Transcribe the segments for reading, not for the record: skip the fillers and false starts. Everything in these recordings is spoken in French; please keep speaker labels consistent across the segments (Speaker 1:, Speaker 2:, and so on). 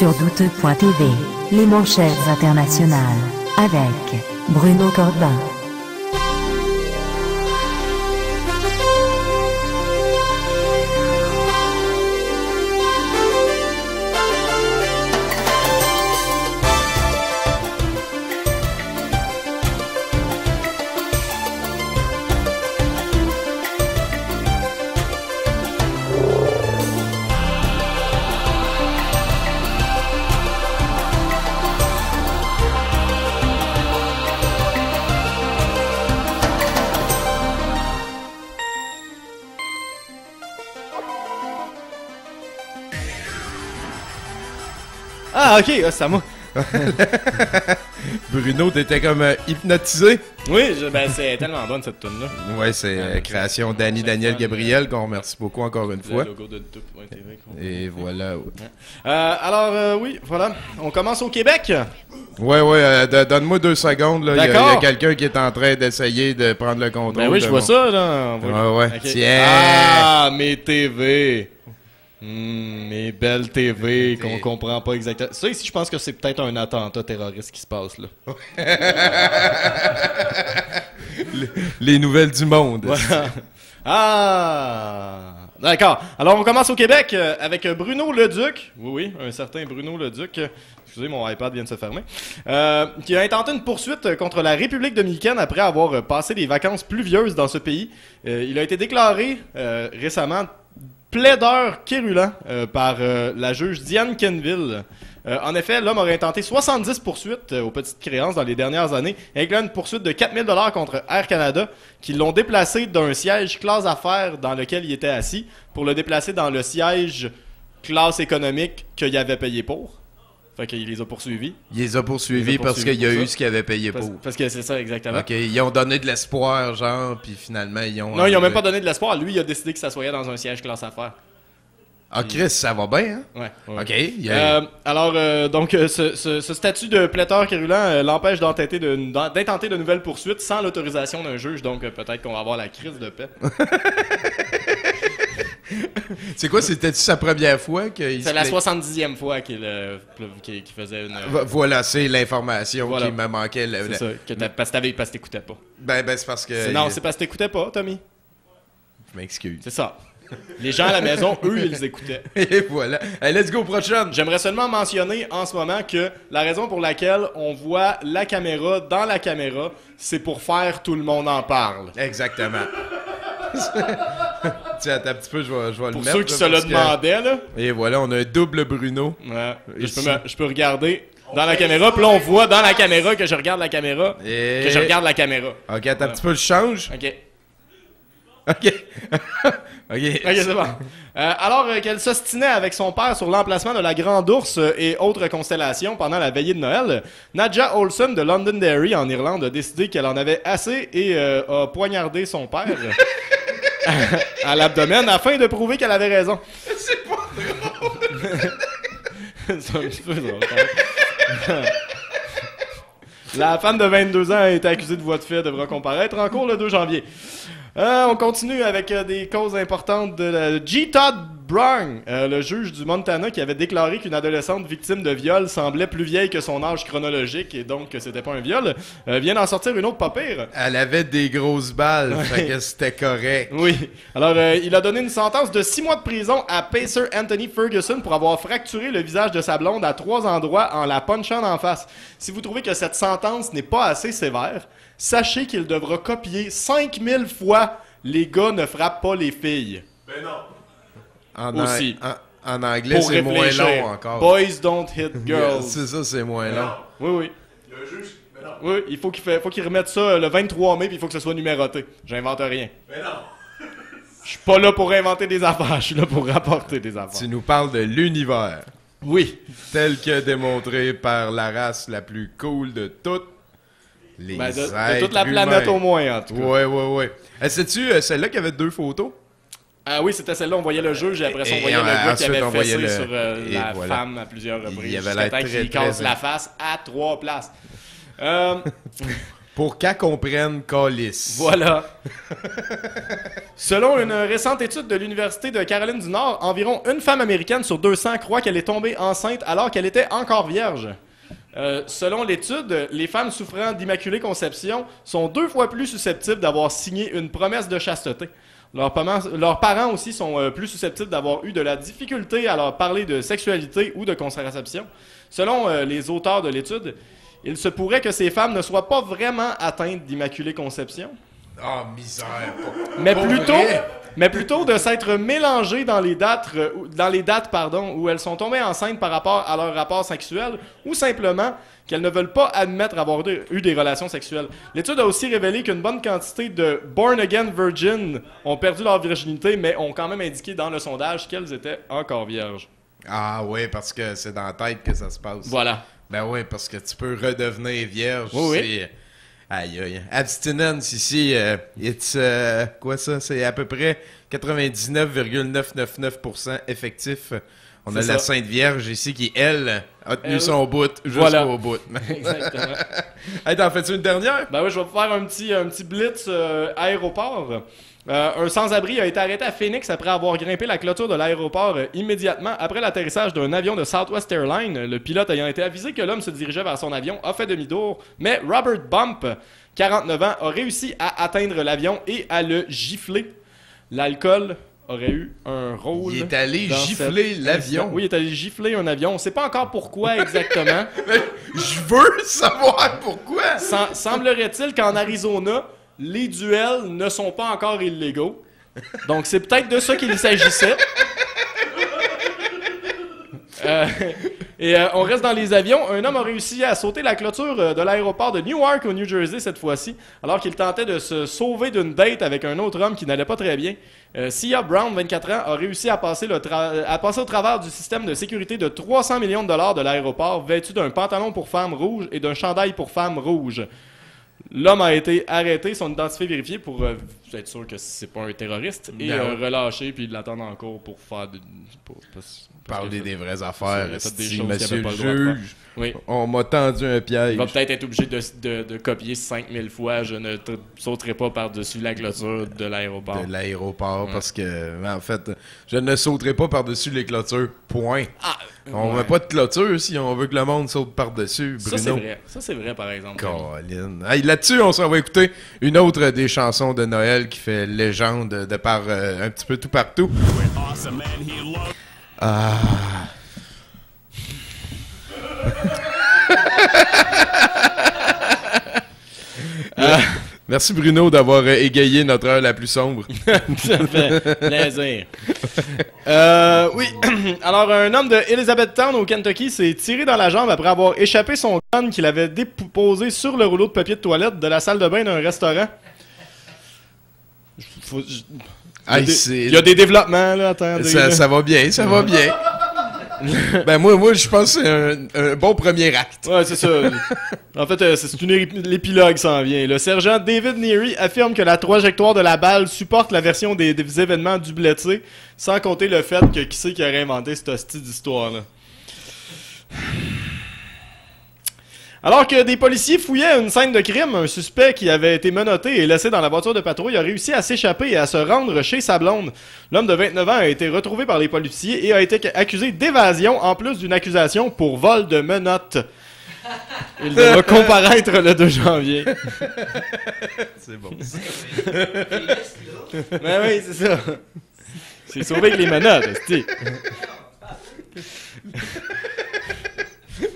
Speaker 1: sur douteux.tv, les manchettes internationales, avec Bruno Corbin.
Speaker 2: Ah, ok, c'est à moi.
Speaker 3: Bruno, t'étais comme hypnotisé.
Speaker 2: Oui, ben c'est tellement bonne cette tune là.
Speaker 3: Ouais, c'est création d'Annie Daniel Gabriel, qu'on remercie beaucoup encore une fois.
Speaker 2: Le logo de Douteux.tv.
Speaker 3: Et voilà.
Speaker 2: Alors, oui, voilà. On commence au Québec.
Speaker 3: Ouais, donne-moi 2 secondes. Là. Il y
Speaker 2: D'accord.
Speaker 3: a quelqu'un qui est en train d'essayer de prendre le contrôle.
Speaker 2: Ben oui, je vois ça, là.
Speaker 3: Ouais.
Speaker 2: Okay.
Speaker 3: Tiens.
Speaker 2: Ah, mes TV. Mes belles TV qu'on comprend pas exactement. Ça ici, je pense que c'est peut-être un attentat terroriste qui se passe là.
Speaker 3: Les nouvelles du monde.
Speaker 2: Voilà. Ah, d'accord. Alors, on commence au Québec avec Bruno Leduc. Oui, un certain Bruno Leduc. Excusez, mon iPad vient de se fermer. Qui a intenté une poursuite contre la République dominicaine après avoir passé des vacances pluvieuses dans ce pays. Il a été déclaré récemment plaideur quérulant par la juge Diane Kenville. En effet, l'homme aurait intenté 70 poursuites aux petites créances dans les dernières années, incluant une poursuite de 4 000 $ contre Air Canada, qui l'ont déplacé d'un siège classe affaires dans lequel il était assis pour le déplacer dans le siège classe économique qu'il avait payé pour. Fait qu'il les a poursuivis.
Speaker 3: Il les a poursuivis parce qu'il y a eu ce qu'il avait payé pour.
Speaker 2: Parce que c'est ça, exactement.
Speaker 3: Ok, ils ont donné de l'espoir, genre, puis finalement, ils ont...
Speaker 2: Non, ils ont même pas donné de l'espoir. Lui, il a décidé qu'il s'assoyait dans un siège classe affaires.
Speaker 3: Ah, Chris, ça va bien, hein?
Speaker 2: Ouais.
Speaker 3: Ok.
Speaker 2: Alors, donc, ce statut de plaideur quérulant l'empêche d'intenter de nouvelles poursuites sans l'autorisation d'un juge. Donc, peut-être qu'on va avoir la crise de paix.
Speaker 3: C'est quoi, c'était-tu sa première fois qu'il...
Speaker 2: C'est la 70e fois qu'il faisait une...
Speaker 3: Voilà, c'est l'information
Speaker 2: Voilà.
Speaker 3: qui me manquait.
Speaker 2: C'est ça, parce que t'écoutais pas.
Speaker 3: Ben, c'est parce que...
Speaker 2: Non, c'est parce que t'écoutais pas, Tommy.
Speaker 3: Je m'excuse.
Speaker 2: C'est ça. Les gens à la maison, eux, ils écoutaient.
Speaker 3: Et voilà. Hey, let's go, prochaine.
Speaker 2: J'aimerais seulement mentionner en ce moment que la raison pour laquelle on voit la caméra dans la caméra, c'est pour faire tout le monde en parle.
Speaker 3: Exactement. Tiens, attends un petit peu, je vais le
Speaker 2: Pour
Speaker 3: mettre.
Speaker 2: ceux qui se le demandaient, là.
Speaker 3: Et voilà, on a un double Bruno.
Speaker 2: Ouais. Je peux regarder dans la caméra, puis là, on voit dans la caméra que je regarde la caméra.
Speaker 3: Et...
Speaker 2: Que je regarde la caméra.
Speaker 3: Ok, attends un petit peu, je change.
Speaker 2: Ok.
Speaker 3: Ok. Ok,
Speaker 2: c'est bon. Alors qu'elle s'ostinait avec son père sur l'emplacement de la Grande Ourse et autres constellations pendant la veillée de Noël, Nadja Olson de Londonderry en Irlande a décidé qu'elle en avait assez et a poignardé son père à l'abdomen afin de prouver qu'elle avait raison.
Speaker 3: C'est pas drôle.
Speaker 2: C'est un petit peu drôle. Quand même. La femme de 22 ans a été accusée de voie de fait, devra comparaître en cours le 2 janvier. On continue avec des causes importantes de G. Todd Brown, le juge du Montana qui avait déclaré qu'une adolescente victime de viol semblait plus vieille que son âge chronologique et donc que c'était pas un viol, vient d'en sortir une autre pas pire.
Speaker 3: Elle avait des grosses balles, fait que c'était correct.
Speaker 2: Oui. Alors, il a donné une sentence de 6 mois de prison à Pacer Anthony Ferguson pour avoir fracturé le visage de sa blonde à 3 endroits en la punchant en face. Si vous trouvez que cette sentence n'est pas assez sévère, sachez qu'il devra copier 5000 fois « Les gars ne frappent pas les filles ».
Speaker 4: Ben non.
Speaker 2: Aussi.
Speaker 3: En anglais,
Speaker 2: Pour
Speaker 3: c'est moins
Speaker 2: réfléchir.
Speaker 3: long encore.
Speaker 2: Boys don't hit girls.
Speaker 3: C'est ça, c'est moins long.
Speaker 2: Oui.
Speaker 4: Le juge. Ben non.
Speaker 2: Oui, il faut qu'il remette ça le 23 mai puis il faut que ce soit numéroté. J'invente rien.
Speaker 4: Ben non.
Speaker 2: Je suis pas là pour inventer des affaires, je suis là pour rapporter des affaires.
Speaker 3: Tu nous parles de l'univers.
Speaker 2: Oui.
Speaker 3: Tel que démontré par la race la plus cool de toutes les
Speaker 2: Ben, de
Speaker 3: êtres
Speaker 2: toute la planète
Speaker 3: humains.
Speaker 2: au moins, en tout cas.
Speaker 3: Ouais. Sais-tu celle-là qui avait 2 photos?
Speaker 2: Ah oui, c'était celle-là, on voyait le juge et après ça, on
Speaker 3: Et
Speaker 2: voyait le gars qui
Speaker 3: ensuite,
Speaker 2: avait
Speaker 3: on voyait
Speaker 2: fessé
Speaker 3: le-
Speaker 2: sur
Speaker 3: et
Speaker 2: la
Speaker 3: voilà.
Speaker 2: femme à plusieurs reprises.
Speaker 3: Il avait
Speaker 2: jusqu'à
Speaker 3: l'air
Speaker 2: temps
Speaker 3: très,
Speaker 2: qu'il casse
Speaker 3: très-
Speaker 2: la face à 3 places.
Speaker 3: Pour qu'elle comprenne Calice.
Speaker 2: Voilà. Selon une récente étude de l'Université de Caroline du Nord, environ une femme américaine sur 200 croit qu'elle est tombée enceinte alors qu'elle était encore vierge. Selon l'étude, les femmes souffrant d'immaculée conception sont 2 fois plus susceptibles d'avoir signé une promesse de chasteté. Leurs parents aussi sont plus susceptibles d'avoir eu de la difficulté à leur parler de sexualité ou de contraception. Selon les auteurs de l'étude, il se pourrait que ces femmes ne soient pas vraiment atteintes d'immaculée conception.
Speaker 3: Ah, misère.
Speaker 2: Mais plutôt de s'être mélangées dans les dates, où elles sont tombées enceintes par rapport à leur rapport sexuel ou simplement qu'elles ne veulent pas admettre avoir eu des relations sexuelles. L'étude a aussi révélé qu'une bonne quantité de born-again virgins ont perdu leur virginité, mais ont quand même indiqué dans le sondage qu'elles étaient encore vierges.
Speaker 3: Ah oui, parce que c'est dans la tête que ça se passe.
Speaker 2: Voilà.
Speaker 3: Ben oui, parce que tu peux redevenir vierge.
Speaker 2: Oui.
Speaker 3: C'est... Aïe, aïe. Abstinence ici, quoi ça? C'est à peu près 99,999% effectif. On a la Sainte Vierge ici qui, elle, a tenu son bout jusqu'au bout.
Speaker 2: Exactement.
Speaker 3: Hey, t'en fais-tu une dernière?
Speaker 2: Ben oui, je vais vous faire un petit blitz aéroport. Un sans-abri a été arrêté à Phoenix après avoir grimpé la clôture de l'aéroport immédiatement après l'atterrissage d'un avion de Southwest Airlines. Le pilote ayant été avisé que l'homme se dirigeait vers son avion a fait demi-tour, mais Robert Bump, 49 ans, a réussi à atteindre l'avion et à le gifler. L'alcool aurait eu un rôle.
Speaker 3: Il est allé gifler l'avion.
Speaker 2: Oui, il est allé gifler un avion. On ne sait pas encore pourquoi exactement.
Speaker 3: Je veux savoir pourquoi.
Speaker 2: Semblerait-il qu'en Arizona, les duels ne sont pas encore illégaux. Donc, c'est peut-être de ça qu'il s'agissait. On reste dans les avions. Un homme a réussi à sauter la clôture de l'aéroport de Newark au New Jersey cette fois-ci, alors qu'il tentait de se sauver d'une date avec un autre homme qui n'allait pas très bien. Sia Brown, 24 ans, a réussi à passer au travers du système de sécurité de 300 millions de dollars de l'aéroport, vêtu d'un pantalon pour femme rouge et d'un chandail pour femme rouge. L'homme a été arrêté, son identité vérifiée pour être sûr que c'est pas un terroriste et relâché puis l'attendre en cours pour faire
Speaker 3: parler des vraies affaires.
Speaker 2: Si
Speaker 3: monsieur le juge, oui. On m'a tendu un piège.
Speaker 2: Il va peut-être être obligé de copier 5000 fois. Je ne sauterai pas par-dessus la clôture de l'aéroport.
Speaker 3: De l'aéroport, parce que, en fait, je ne sauterai pas par-dessus les clôtures. Point. On veut pas de clôture si on veut que le monde saute par-dessus, Bruno.
Speaker 2: Ça, c'est vrai, par exemple.
Speaker 3: Colin. Hey, là-dessus, on s'en va écouter une autre des chansons de Noël qui fait légende de par un petit peu tout partout. Ah... Merci Bruno d'avoir égayé notre heure la plus sombre.
Speaker 2: Ça fait plaisir. Oui, alors un homme de Elizabethtown au Kentucky s'est tiré dans la jambe après avoir échappé son gun qu'il avait déposé sur le rouleau de papier de toilette de la salle de bain d'un restaurant. Il y a des développements là, attendez.
Speaker 3: Ça va bien, ça va bien. Ben moi je pense que c'est un bon premier acte.
Speaker 2: Ouais, c'est ça. En fait, c'est l'épilogue s'en vient. Le sergent David Neary affirme que la trajectoire de la balle supporte la version des événements du blessé, sans compter le fait que qui c'est qui aurait inventé cette hostie d'histoire-là. Alors que des policiers fouillaient une scène de crime, un suspect qui avait été menotté et laissé dans la voiture de patrouille a réussi à s'échapper et à se rendre chez sa blonde. L'homme de 29 ans a été retrouvé par les policiers et a été accusé d'évasion en plus d'une accusation pour vol de menottes. Il devra comparaître le 2 janvier.
Speaker 3: C'est bon.
Speaker 2: Ben oui, c'est ça. C'est sauvé avec les menottes, c'est.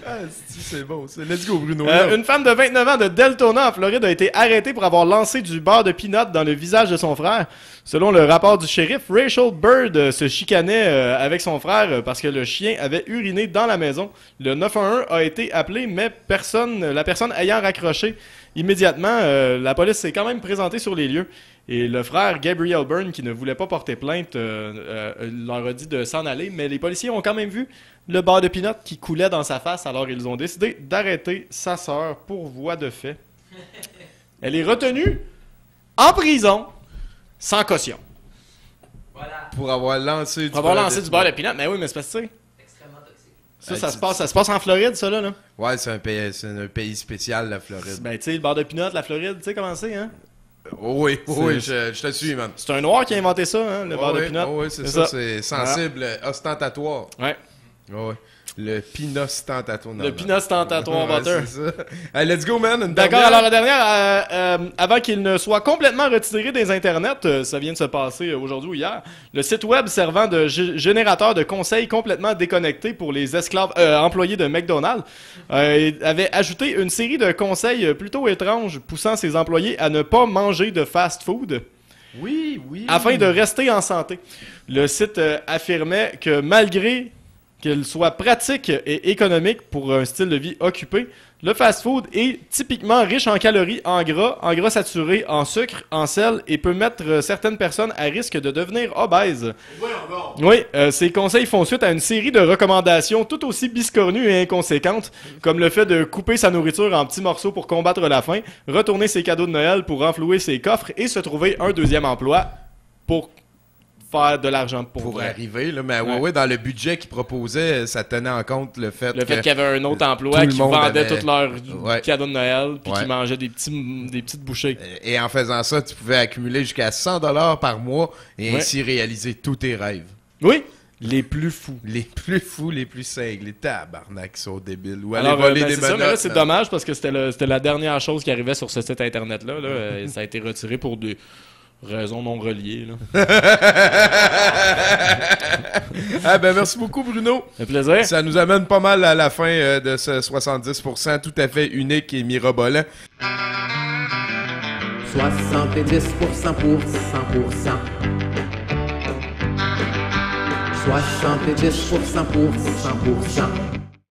Speaker 3: Ah, c'est bon. Let's go, Bruno.
Speaker 2: Une femme de 29 ans de Deltona, en Floride, a été arrêtée pour avoir lancé du beurre de peanut dans le visage de son frère. Selon le rapport du shérif, Rachel Bird se chicanait avec son frère parce que le chien avait uriné dans la maison. Le 911 a été appelé, mais la personne ayant raccroché immédiatement, la police s'est quand même présentée sur les lieux. Et le frère Gabriel Byrne, qui ne voulait pas porter plainte, leur a dit de s'en aller, mais les policiers ont quand même vu le beurre de peanut qui coulait dans sa face, alors ils ont décidé d'arrêter sa sœur pour voie de fait. Elle est retenue en prison, sans caution.
Speaker 3: Voilà. Pour avoir lancé
Speaker 2: du beurre de peanut, mais oui, mais c'est parce que Ça se passe en Floride, ça, là?
Speaker 3: Ouais, c'est un pays spécial, la Floride.
Speaker 2: Ben, tu sais, le bar de pinot, la Floride, tu sais comment c'est, hein?
Speaker 3: Oui, je te suis, man.
Speaker 2: C'est un Noir qui a inventé ça, hein, le bar de pinot.
Speaker 3: Oui, c'est ça, c'est sensible, ostentatoire.
Speaker 2: Ouais.
Speaker 3: Ouais. Le pinostentatoire.
Speaker 2: Le pinostentatoire butter.
Speaker 3: C'est ça. Hey, let's go, man.
Speaker 2: D'accord, alors la dernière, avant qu'il ne soit complètement retiré des internets, ça vient de se passer aujourd'hui ou hier, le site web servant de générateur de conseils complètement déconnecté pour les esclaves employés de McDonald's avait ajouté une série de conseils plutôt étranges poussant ses employés à ne pas manger de fast-food.
Speaker 3: Oui.
Speaker 2: Afin de rester en santé. Le site affirmait que malgré qu'il soit pratique et économique pour un style de vie occupé, le fast-food est typiquement riche en calories, en gras saturé, en sucre, en sel et peut mettre certaines personnes à risque de devenir obèses. Oui, ces conseils font suite à une série de recommandations tout aussi biscornues et inconséquentes, comme le fait de couper sa nourriture en petits morceaux pour combattre la faim, retourner ses cadeaux de Noël pour renflouer ses coffres et se trouver un deuxième emploi pour faire de l'argent pour
Speaker 3: arriver, là, mais ouais, dans le budget qu'ils proposaient, ça tenait en compte le fait
Speaker 2: qu'il y avait un autre emploi qui vendait tous leurs cadeaux de Noël puis qui mangeait des petites bouchées.
Speaker 3: Et en faisant ça, tu pouvais accumuler jusqu'à 100$ par mois et ainsi réaliser tous tes rêves.
Speaker 2: Oui, les plus fous.
Speaker 3: Les plus fous, les plus cinglés. Les tabarnak qui sont débiles. Ou
Speaker 2: aller
Speaker 3: voler des menottes.
Speaker 2: Ça, c'est dommage parce que c'était la dernière chose qui arrivait sur ce site internet-là. Là. Ça a été retiré pour des raisons non reliées. Là.
Speaker 3: Ah ben merci beaucoup Bruno.
Speaker 2: Ça fait plaisir.
Speaker 3: Ça nous amène pas mal à la fin de ce 70% tout à fait unique et mirobolant.
Speaker 4: 70% pour 100%. 70% pour 100%.